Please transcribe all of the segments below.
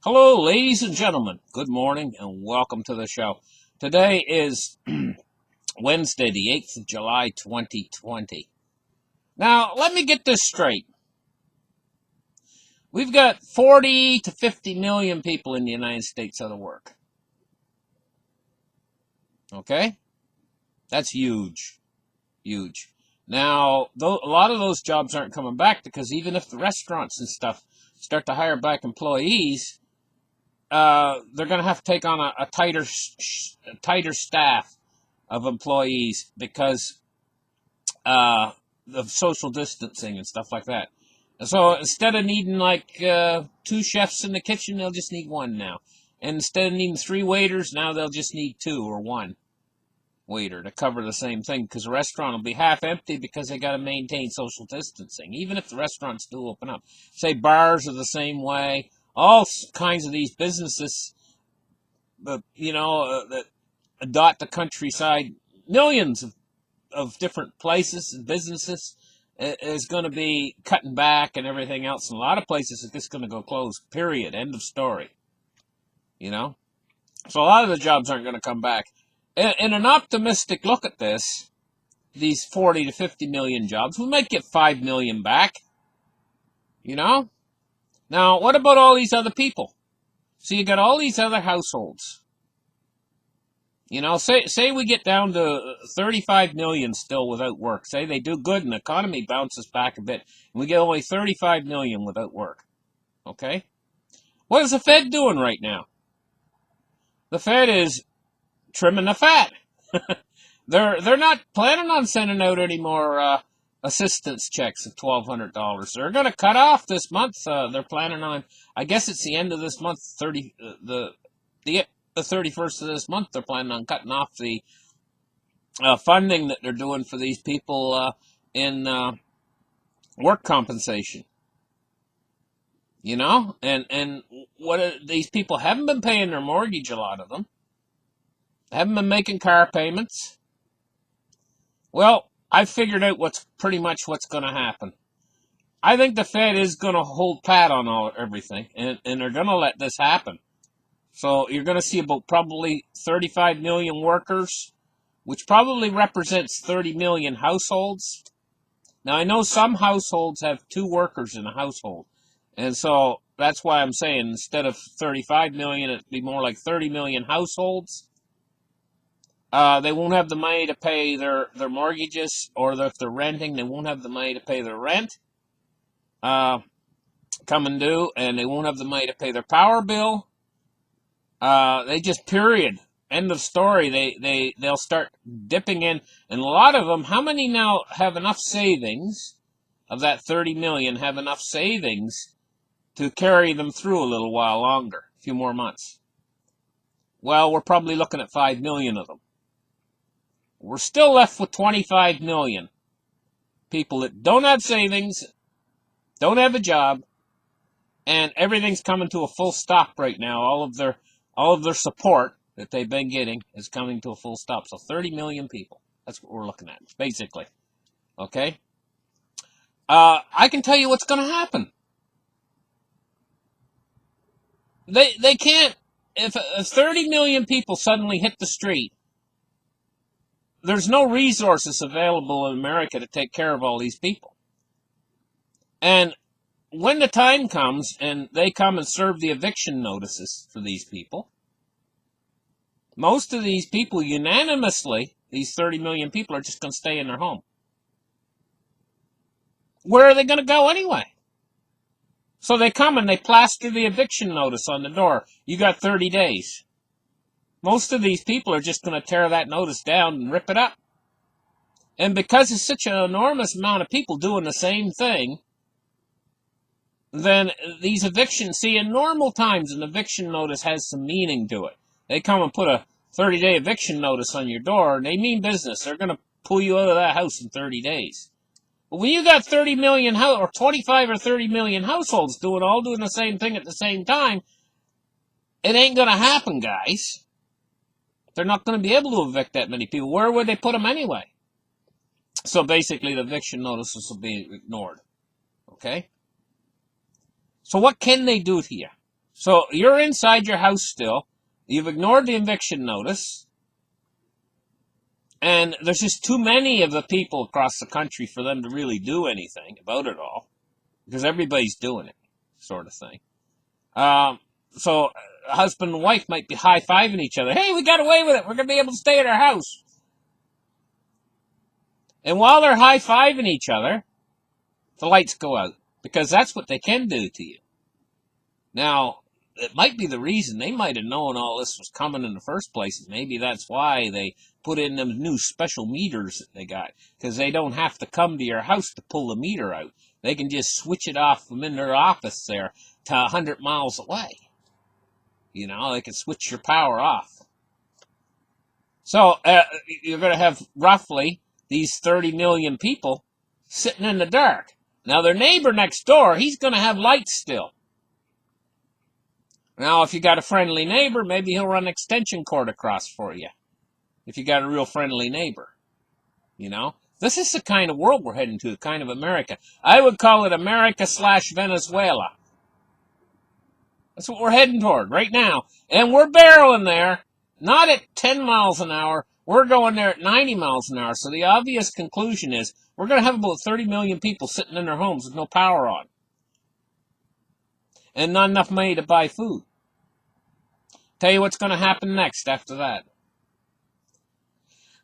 Hello, ladies and gentlemen. Good morning and welcome to the show. Today is Wednesday, the 8th of July, 2020. Now, let me get this straight. We've got 40 to 50 million people in the United States out of work. Okay? That's huge. Huge. Now, a lot of those jobs aren't coming back because even if the restaurants and stuff start to hire back employees, they're going to have to take on a tighter staff of employees because of social distancing and stuff like that. So instead of needing like two chefs in the kitchen, they'll just need one now. And instead of needing three waiters, now they'll just need two or one waiter to cover the same thing because the restaurant will be half empty because they got to maintain social distancing. Even if the restaurants do open up, say bars are the same way. All kinds of these businesses, that dot the countryside, millions of different places and businesses is going to be cutting back and everything else. And a lot of places are just going to go closed, period, end of story. So a lot of the jobs aren't going to come back. In an optimistic look at this, these 40 to 50 million jobs, we might get 5 million back. Now, what about all these other people? So you got all these other households. Say we get down to 35 million still without work. Say they do good and the economy bounces back a bit. And we get only 35 million without work. Okay? What is the Fed doing right now? The Fed is trimming the fat. They're not planning on sending out any more assistance checks of $1,200. They're going to cut off this month. They're planning on, I guess it's the end of this month, the 31st of this month. They're planning on cutting off the funding that they're doing for these people in work compensation. And these people haven't been paying their mortgage, a lot of them. Haven't been making car payments. Well, I figured out pretty much what's going to happen. I think the Fed is going to hold pat on everything, and they're going to let this happen. So you're going to see about probably 35 million workers, which probably represents 30 million households. Now, I know some households have two workers in a household, and so that's why I'm saying instead of 35 million, it'd be more like 30 million households. They won't have the money to pay their mortgages, or if they're renting, they won't have the money to pay their rent coming due, and they won't have the money to pay their power bill. They just, period, end of story. They'll start dipping in, and a lot of them, how many now have enough savings, of that 30 million, have enough savings to carry them through a little while longer, a few more months? Well, we're probably looking at 5 million of them. We're still left with 25 million people that don't have savings, don't have a job, and everything's coming to a full stop right now. All of their support that they've been getting is coming to a full stop. So 30 million people. That's what we're looking at, basically. Okay? I can tell you what's going to happen. They can't. If 30 million people suddenly hit the street, there's no resources available in America to take care of all these people. And when the time comes and they come and serve the eviction notices for these people, most of these people unanimously, these 30 million people, are just going to stay in their home. Where are they going to go anyway? So they come and they plaster the eviction notice on the door. You got 30 days. Most of these people are just going to tear that notice down and rip it up. And because it's such an enormous amount of people doing the same thing, then these evictions, see, in normal times, an eviction notice has some meaning to it. They come and put a 30-day eviction notice on your door, and they mean business. They're going to pull you out of that house in 30 days. But when you got 30 million, or 25 or 30 million households all doing the same thing at the same time, it ain't going to happen, guys. They're not going to be able to evict that many people. Where would they put them anyway? So basically, the eviction notices will be ignored. Okay? So what can they do to you? So you're inside your house still. You've ignored the eviction notice. And there's just too many of the people across the country for them to really do anything about it all. Because everybody's doing it, sort of thing. So husband and wife might be high-fiving each other. Hey, we got away with it. We're going to be able to stay at our house. And while they're high-fiving each other, the lights go out. Because that's what they can do to you. Now, it might be the reason. They might have known all this was coming in the first place. Maybe that's why they put in them new special meters that they got. Because they don't have to come to your house to pull the meter out. They can just switch it off from in their office there to 100 miles away. You know, they can switch your power off. So, you're going to have roughly these 30 million people sitting in the dark. Now, their neighbor next door, he's going to have lights still. Now, if you got a friendly neighbor, maybe he'll run an extension cord across for you. If you got a real friendly neighbor. You know? This is the kind of world we're heading to, the kind of America. I would call it America/Venezuela. That's what we're heading toward right now. And we're barreling there, not at 10 miles an hour. We're going there at 90 miles an hour. So the obvious conclusion is we're going to have about 30 million people sitting in their homes with no power on. And not enough money to buy food. Tell you what's going to happen next after that.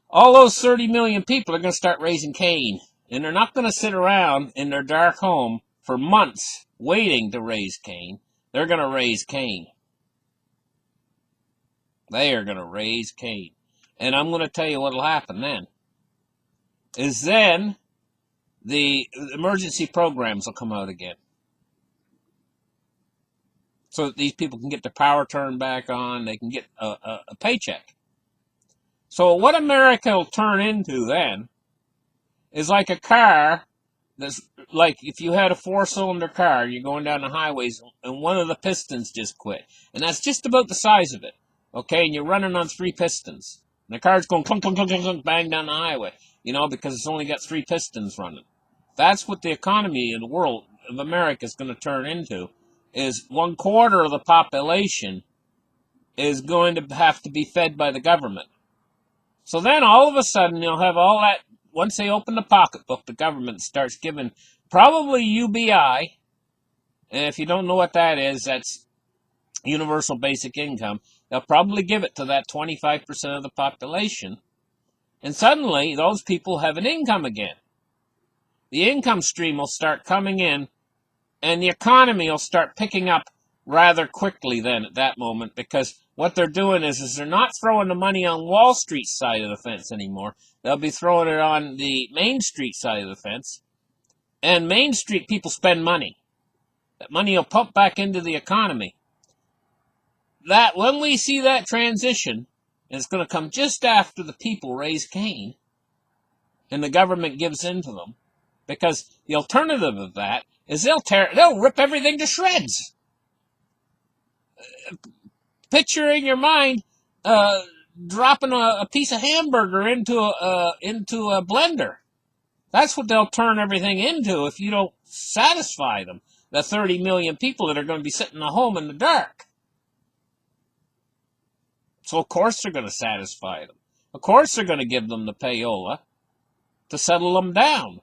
All those 30 million people are going to start raising Cain. And they're not going to sit around in their dark home for months waiting to raise Cain. They're going to raise Cain. They are going to raise Cain. And I'm going to tell you what will happen then. Is then the emergency programs will come out again. So that these people can get their power turned back on. They can get a paycheck. So what America will turn into then is like a car that's like if you had a 4-cylinder car, you're going down the highways and one of the pistons just quit. And that's just about the size of it. Okay, and you're running on 3 pistons. And the car's going clunk, clunk, clunk, clunk, clunk, bang down the highway. You know, because it's only got 3 pistons running. That's what the economy in the world of America is going to turn into. Is 1/4 of the population is going to have to be fed by the government. So then all of a sudden you'll have all that, once they open the pocketbook, the government starts giving probably UBI, and if you don't know what that is, that's universal basic income. They'll probably give it to that 25% of the population, and suddenly those people have an income again. The income stream will start coming in, and the economy will start picking up rather quickly then at that moment, because what they're doing is they're not throwing the money on Wall Street side of the fence anymore. They'll be throwing it on the Main Street side of the fence. And Main Street people spend money. That money will pump back into the economy. That when we see that transition, and it's going to come just after the people raise Cain, and the government gives in to them, because the alternative of that is they'll rip everything to shreds. Picture in your mind dropping a piece of hamburger into a blender. That's what they'll turn everything into if you don't satisfy them. The 30 million people that are going to be sitting at home in the dark. So of course they're going to satisfy them. Of course they're going to give them the payola to settle them down.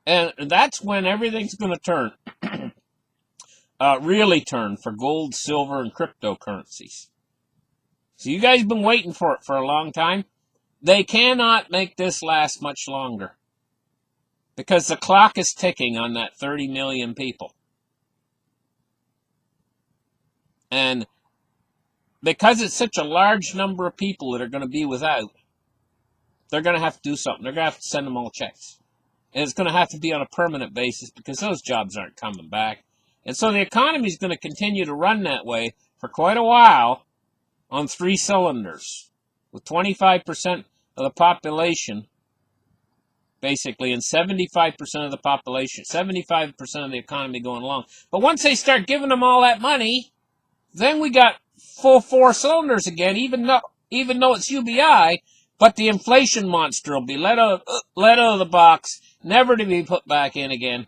And that's when everything's going to turn. Really turn for gold, silver, and cryptocurrencies. So you guys have been waiting for it for a long time. They cannot make this last much longer. Because the clock is ticking on that 30 million people. And because it's such a large number of people that are going to be without, they're going to have to do something. They're going to have to send them all checks. And it's going to have to be on a permanent basis because those jobs aren't coming back. And so the economy is going to continue to run that way for quite a while on 3 cylinders, with 25% of the population, basically, and 75% of the population, 75% of the economy going along. But once they start giving them all that money, then we got full 4 cylinders again, even though it's UBI, but the inflation monster will be let out of the box, never to be put back in again.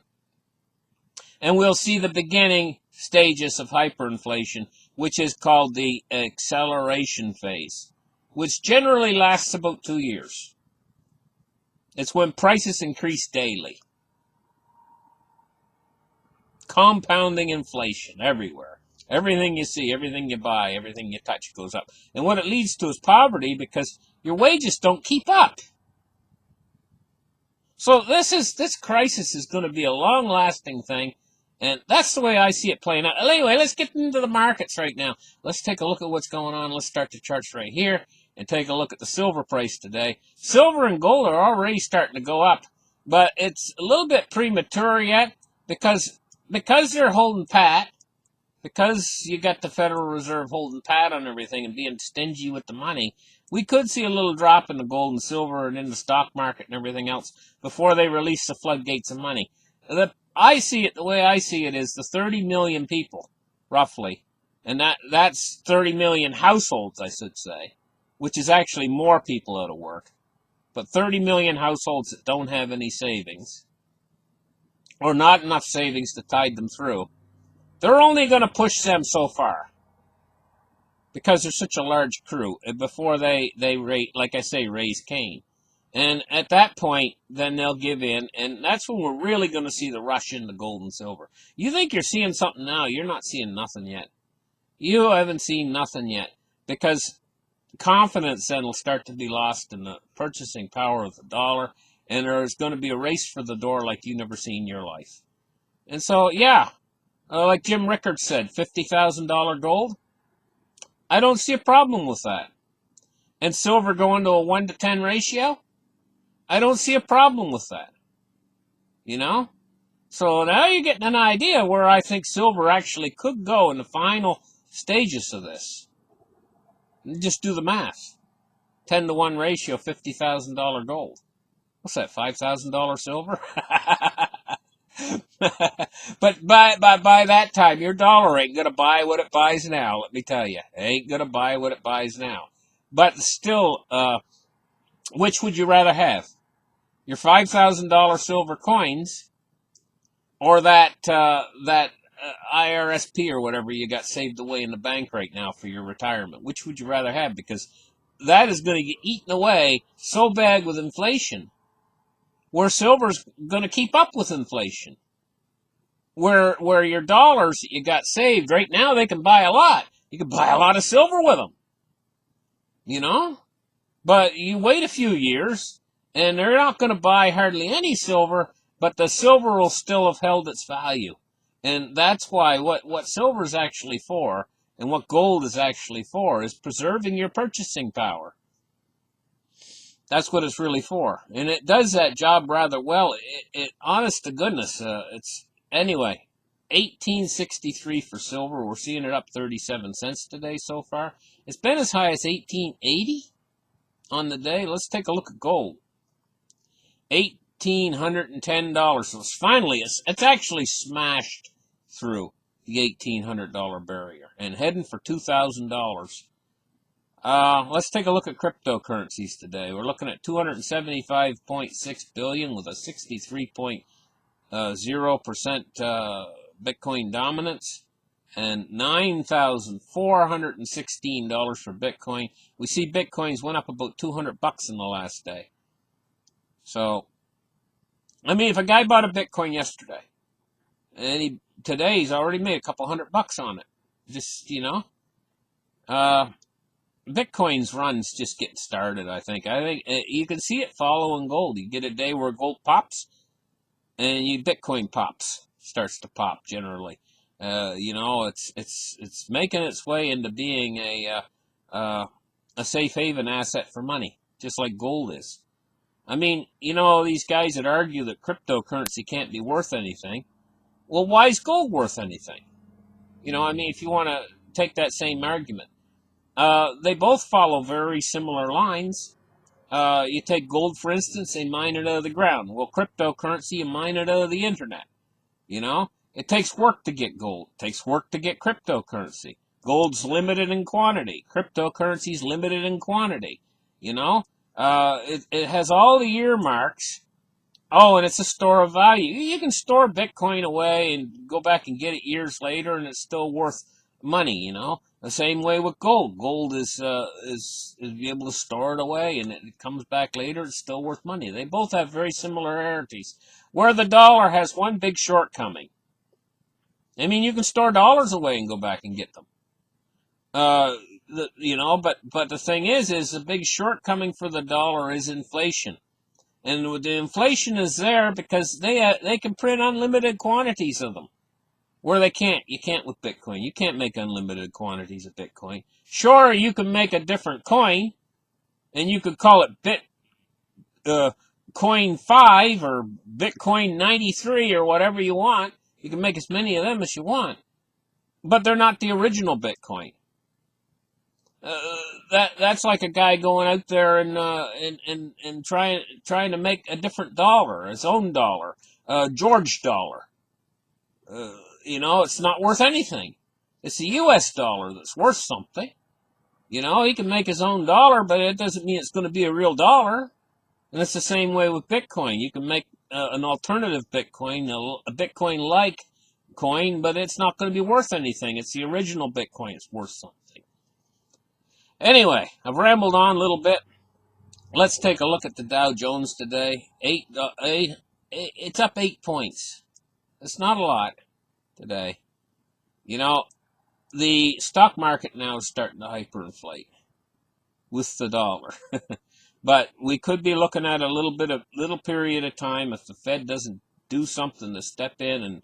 And we'll see the beginning stages of hyperinflation, which is called the acceleration phase, which generally lasts about 2 years. It's when prices increase daily. Compounding inflation everywhere. Everything you see, everything you buy, everything you touch goes up. And what it leads to is poverty, because your wages don't keep up. So this crisis is going to be a long-lasting thing, and that's the way I see it playing out. Anyway, let's get into the markets right now. Let's take a look at what's going on. Let's start the charts right here and take a look at the silver price today. Silver and gold are already starting to go up, but it's a little bit premature yet because they're holding pat. Because you got the Federal Reserve holding pat on everything and being stingy with the money, we could see a little drop in the gold and silver and in the stock market and everything else before they release the floodgates of money. The way I see it is the 30 million people, roughly, and that's 30 million households, I should say, which is actually more people out of work, but 30 million households that don't have any savings, or not enough savings to tide them through. They're only going to push them so far because they're such a large crew before they like I say, raise Cain. And at that point, then they'll give in, and that's when we're really going to see the rush into gold and silver. You think you're seeing something now, you're not seeing nothing yet. You haven't seen nothing yet, because confidence then will start to be lost in the purchasing power of the dollar, and there's going to be a race for the door like you've never seen in your life. And so, yeah. Like Jim Rickards said, $50,000 gold? I don't see a problem with that. And silver going to a 1 to 10 ratio? I don't see a problem with that. You know? So now you're getting an idea where I think silver actually could go in the final stages of this. Just do the math. 10 to 1 ratio, $50,000 gold. What's that, $5,000 silver? But by that time, your dollar ain't going to buy what it buys now, let me tell you. It ain't going to buy what it buys now. But still, which would you rather have? Your $5,000 silver coins, or that IRSP or whatever you got saved away in the bank right now for your retirement? Which would you rather have? Because that is going to get eaten away so bad with inflation, where silver's going to keep up with inflation. Where your dollars that you got saved right now, they can buy a lot. You can buy a lot of silver with them. You know? But you wait a few years, and they're not going to buy hardly any silver, but the silver will still have held its value. And that's why what silver is actually for, and what gold is actually for, is preserving your purchasing power. That's what it's really for. And it does that job rather well. It honest to goodness, it's... Anyway, $18.63 for silver. We're seeing it up 37 cents today so far. It's been as high as $18.80 on the day. Let's take a look at gold. $1,810. So it's actually smashed through the $1,800 barrier and heading for $2,000. Let's take a look at cryptocurrencies today. We're looking at 275.6 billion with a 63.0% Bitcoin dominance, and $9,416 for Bitcoin. We see Bitcoins went up about $200 in the last day. So, I mean, if a guy bought a Bitcoin yesterday, and today he's already made a couple $100 on it. Just, Bitcoin's run's just getting started, I think. I think you can see it following gold. You get a day where gold pops, and Bitcoin starts to pop generally. It's making its way into being a safe haven asset for money, just like gold is. I mean, these guys that argue that cryptocurrency can't be worth anything. Well, why is gold worth anything? If you want to take that same argument. They both follow very similar lines. You take gold, for instance, they mine it out of the ground. Well, cryptocurrency, you mine it out of the internet. It takes work to get gold. It takes work to get cryptocurrency. Gold's limited in quantity. Cryptocurrency's limited in quantity. It has all the earmarks Oh, and it's a store of value. You can store Bitcoin away and go back and get it years later, and it's still worth money. The same way with gold. Gold is be able to store it away, and it comes back later. It's still worth money. They both have very similarities. Where the dollar has one big shortcoming. I mean, you can store dollars away and go back and get them. But the thing is the big shortcoming for the dollar is inflation. And the inflation is there because they can print unlimited quantities of them. Where they can't. You can't with Bitcoin. You can't make unlimited quantities of Bitcoin. Sure, you can make a different coin, and you could call it Coin 5 or Bitcoin 93 or whatever you want. You can make as many of them as you want. But they're not the original Bitcoin. That's like a guy going out there and trying to make a different dollar, his own dollar, George dollar. It's not worth anything. It's the U.S. dollar that's worth something. He can make his own dollar, but it doesn't mean it's going to be a real dollar. And it's the same way with Bitcoin. You can make an alternative Bitcoin, a Bitcoin-like coin, but it's not going to be worth anything. It's the original Bitcoin that's worth something. Anyway, I've rambled on a little bit. Let's take a look at the Dow Jones today. It's up 8 points. It's not a lot today. The stock market now is starting to hyperinflate with the dollar. But we could be looking at a little period of time if the Fed doesn't do something to step in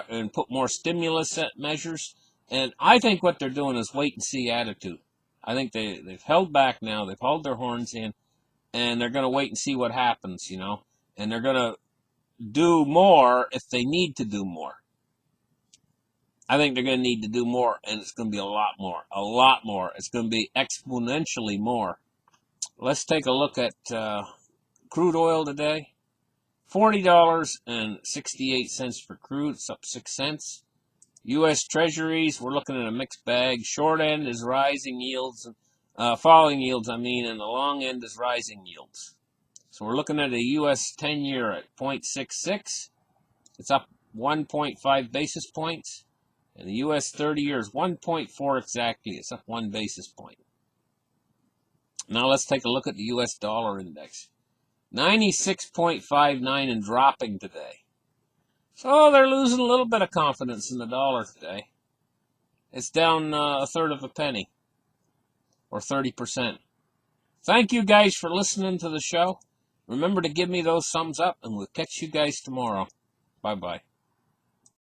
and put more stimulus measures. And I think what they're doing is wait and see attitude. I think they've held back now. They've held their horns in, and they're going to wait and see what happens, And they're going to do more if they need to do more. I think they're going to need to do more, and it's going to be a lot more. A lot more. It's going to be exponentially more. Let's take a look at crude oil today. $40.68 for crude. It's up 6 cents. U.S. Treasuries, we're looking at a mixed bag. Short end is rising yields, falling yields, and the long end is rising yields. So we're looking at a U.S. 10-year at 0.66. It's up 1.5 basis points. And the U.S. 30-year is 1.4 exactly. It's up 1 basis point. Now let's take a look at the U.S. dollar index. 96.59 and dropping today. So they're losing a little bit of confidence in the dollar today. It's down a third of a penny, or 30%. Thank you guys for listening to the show. Remember to give me those thumbs up, and we'll catch you guys tomorrow. Bye-bye.